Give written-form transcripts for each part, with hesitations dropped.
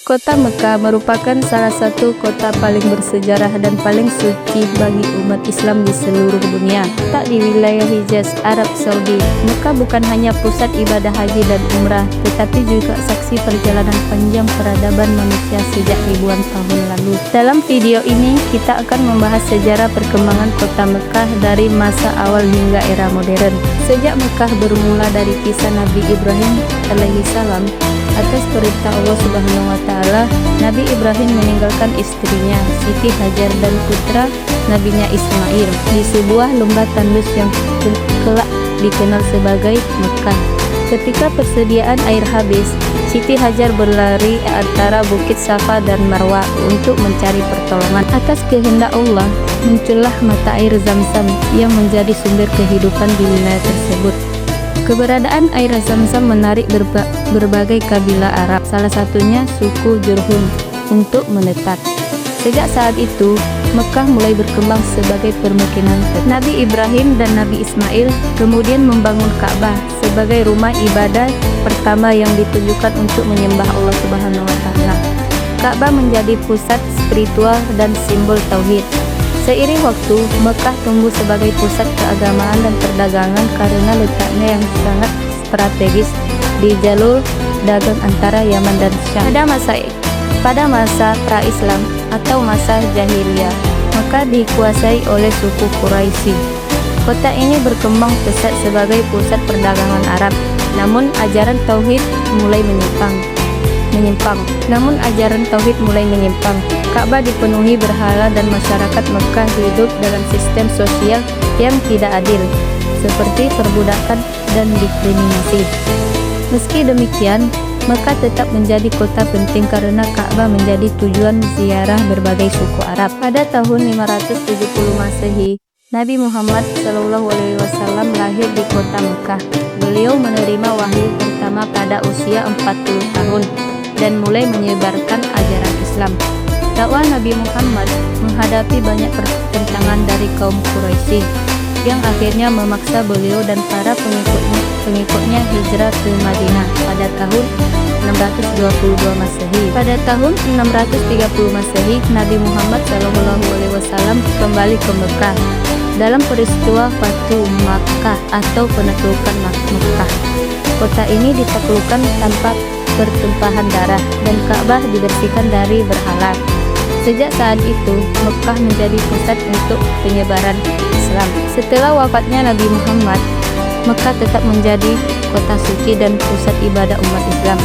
Kota Mekah merupakan salah satu kota paling bersejarah dan paling suci bagi umat Islam di seluruh dunia. Tak di wilayah Hijaz, Arab Saudi, Mekah bukan hanya pusat ibadah haji dan umrah, tetapi juga saksi perjalanan panjang peradaban manusia sejak ribuan tahun lalu. Dalam video ini, kita akan membahas sejarah perkembangan kota Mekah dari masa awal hingga era modern. Sejak Mekah bermula dari kisah Nabi Ibrahim alaihissalam. Atas perintah Allah Subhanahu wa Ta'ala, Nabi Ibrahim meninggalkan istrinya Siti Hajar dan putra nabinya Ismail di sebuah lembah tandus yang kelak dikenal sebagai Mekah. Ketika persediaan air habis, Siti Hajar berlari antara Bukit Safa dan Marwa untuk mencari pertolongan. Atas kehendak Allah, muncullah mata air Zam-Zam yang menjadi sumber kehidupan di wilayah tersebut. Keberadaan air Zam-Zam menarik berbagai kabilah Arab, salah satunya suku Jurhum, untuk menetap. Sejak saat itu, Mekah mulai berkembang sebagai permukiman. Nabi Ibrahim dan Nabi Ismail kemudian membangun Ka'bah sebagai rumah ibadah pertama yang ditujukan untuk menyembah Allah Subhanahu wa Ta'ala. Ka'bah menjadi pusat spiritual dan simbol tauhid. Seiring waktu, Mekah tumbuh sebagai pusat keagamaan dan perdagangan karena letaknya yang sangat strategis di jalur dagang antara Yaman dan Syam. Pada masa pra-Islam atau masa jahiliyah, Mekah dikuasai oleh suku Quraisy. Kota ini berkembang pesat sebagai pusat perdagangan Arab, namun ajaran tauhid mulai menyimpang. Ka'bah dipenuhi berhala dan masyarakat Mekah hidup dalam sistem sosial yang tidak adil, seperti perbudakan dan diskriminasi. Meski demikian, Mekah tetap menjadi kota penting karena Ka'bah menjadi tujuan ziarah berbagai suku Arab. Pada tahun 570 Masehi, Nabi Muhammad SAW lahir di kota Mekah. Beliau menerima wahyu pertama pada usia 40 tahun dan mulai menyebarkan ajaran Islam. Dakwah Nabi Muhammad menghadapi banyak pertentangan dari kaum Quraisy yang akhirnya memaksa beliau dan para pengikutnya hijrah ke Madinah pada tahun 622 Masehi. Pada tahun 630 Masehi, Nabi Muhammad SAW kembali ke Mekah dalam peristiwa Fatu Makkah atau penaklukan Mekah. Kota ini ditaklukkan tanpa pertumpahan darah dan Ka'bah dibersihkan dari berhala. Sejak saat itu, Mekah menjadi pusat untuk penyebaran Islam. Setelah wafatnya Nabi Muhammad, Mekah tetap menjadi kota suci dan pusat ibadah umat Islam.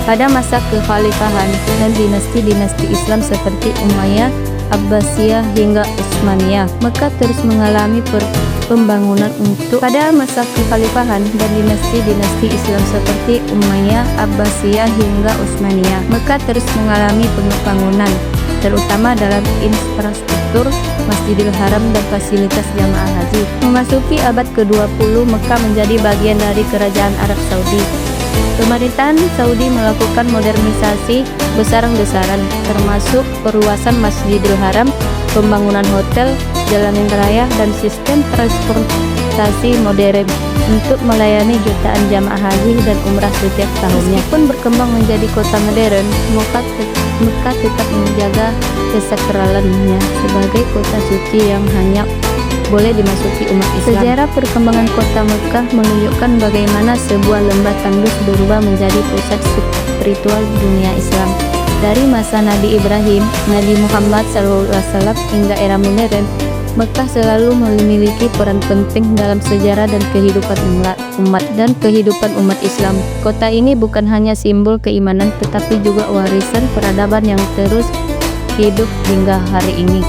Pada masa kekhalifahan dan dinasti-dinasti Islam seperti Umayyah, Abbasiyah hingga Utsmaniyah, Mekah terus mengalami pembangunan pada masa kekhalifahan dan dinasti-dinasti Islam seperti Umayyah, Abbasiyah hingga Utsmaniyah, Mekah terus mengalami pembangunan, terutama dalam infrastruktur Masjidil Haram dan fasilitas jamaah haji. Memasuki abad ke-20, Mekah menjadi bagian dari Kerajaan Arab Saudi. Pemerintahan Saudi melakukan modernisasi besar-besaran, termasuk perluasan Masjidil Haram, pembangunan hotel, jalan raya, dan sistem transportasi modern untuk melayani jutaan jamaah haji dan umrah setiap tahunnya. Meskipun berkembang menjadi kota modern, Mekah tetap menjaga kesakralannya sebagai kota suci yang hanya boleh dimasuki umat Islam. Sejarah perkembangan kota Mekah menunjukkan bagaimana sebuah lembah tandus berubah menjadi pusat spiritual dunia Islam. Dari masa Nabi Ibrahim, Nabi Muhammad SAW hingga era modern, Mekah selalu memiliki peran penting dalam sejarah dan kehidupan umat Islam. Kota ini bukan hanya simbol keimanan, tetapi juga warisan peradaban yang terus hidup hingga hari ini.